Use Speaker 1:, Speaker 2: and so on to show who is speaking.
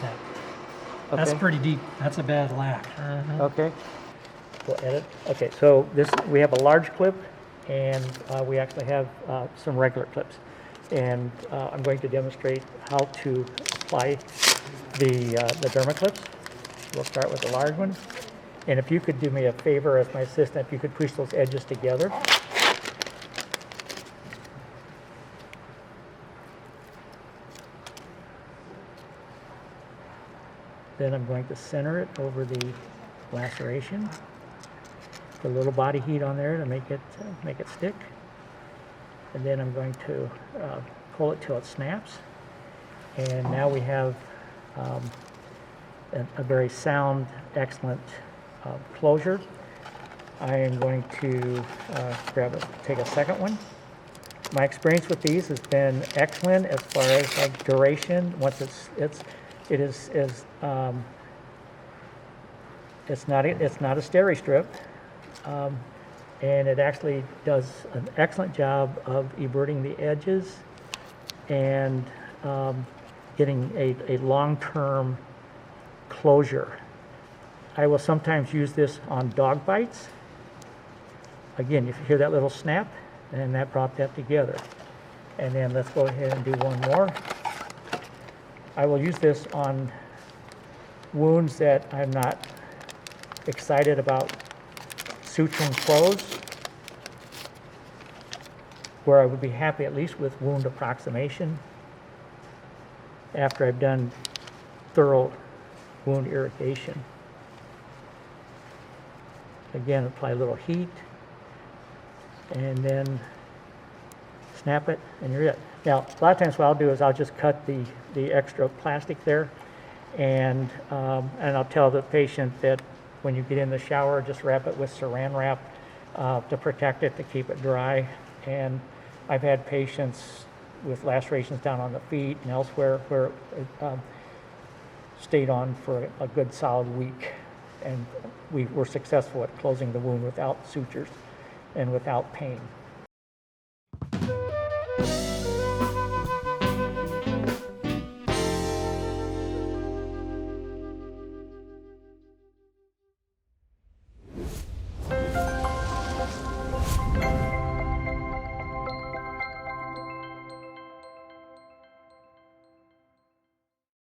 Speaker 1: that. That's
Speaker 2: Okay.
Speaker 1: pretty deep. That's a bad lack.
Speaker 2: Okay. We'll edit. Okay, so this, we have a large clip, and we actually have some regular clips. And I'm going to demonstrate how to apply the DermaClips. We'll start with the large one. And if you could do me a favor as my assistant, if you could push those edges together. Then I'm going to center it over the laceration. Put a little body heat on there to make it stick. And then I'm going to pull it till it snaps. And now we have a very sound, excellent closure. I am going to take a second one. My experience with these has been excellent as far as like duration. Once it's not a steri strip, and it actually does an excellent job of everting the edges and getting a long-term closure. I will sometimes use this on dog bites. Again, if you hear that little snap, and that brought that together. And then let's go ahead and do one more. I will use this on wounds that I'm not excited about suturing closed, where I would be happy at least with wound approximation after I've done thorough wound irrigation. Again, apply a little heat, and then snap it, and you're it. Now, a lot of times what I'll do is I'll just cut the extra plastic there, and I'll tell the patient that when you get in the shower, just wrap it with saran wrap to protect it, to keep it dry. And I've had patients with lacerations down on the feet and elsewhere where it stayed on for a good solid week, and we were successful at closing the wound without sutures and without pain.